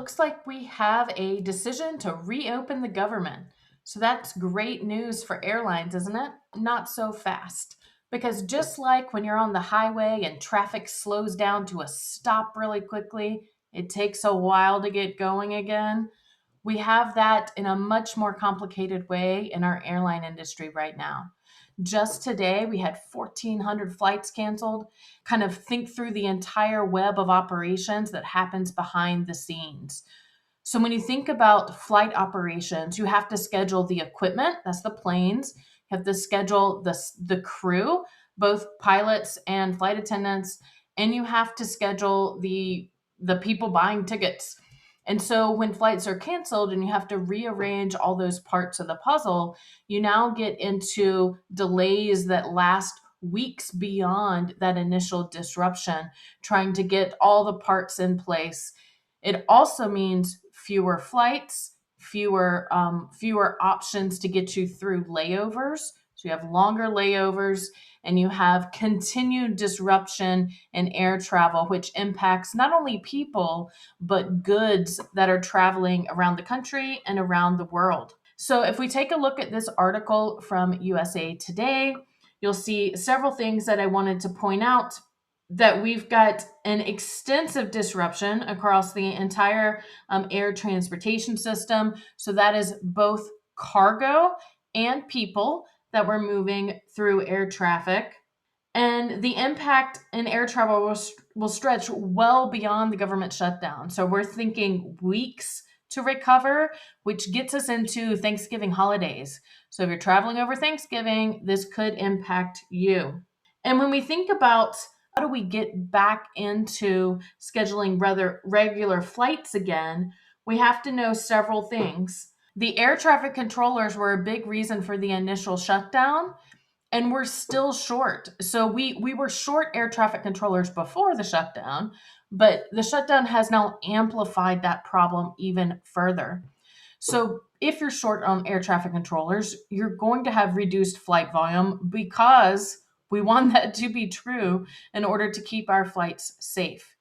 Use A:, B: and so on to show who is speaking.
A: looks like we have a decision to reopen the government. So that's great news for airlines, isn't it? Not so fast. Because just like when you're on the highway and traffic slows down to a stop really quickly, it takes a while to get going again. We have that in a much more complicated way in our airline industry right now. Just today, we had 1,400 flights canceled. Kind of think through the entire web of operations that happens behind the scenes. So, when you think about flight operations, you have to schedule the equipment, that's the planes. You have to schedule the crew, both pilots and flight attendants, and you have to schedule the people buying tickets. And so when flights are canceled and you have to rearrange all those parts of the puzzle, you now get into delays that last weeks beyond that initial disruption, trying to get all the parts in place. It also means fewer flights, fewer options to get you through layovers. So you have longer layovers and you have continued disruption in air travel, which impacts not only people, but goods that are traveling around the country and around the world. So if we take a look at this article from USA Today, you'll see several things that I wanted to point out that we've got an extensive disruption across the entire air transportation system. So that is both cargo and people that we're moving through air traffic. And the impact in air travel will stretch well beyond the government shutdown. So we're thinking weeks to recover, which gets us into Thanksgiving holidays. So if you're traveling over Thanksgiving, this could impact you. And when we think about how do we get back into scheduling rather regular flights again, we have to know several things. The air traffic controllers were a big reason for the initial shutdown, and we're still short. So we were short air traffic controllers before the shutdown, but the shutdown has now amplified that problem even further. So if you're short on air traffic controllers, you're going to have reduced flight volume because we want that to be true in order to keep our flights safe.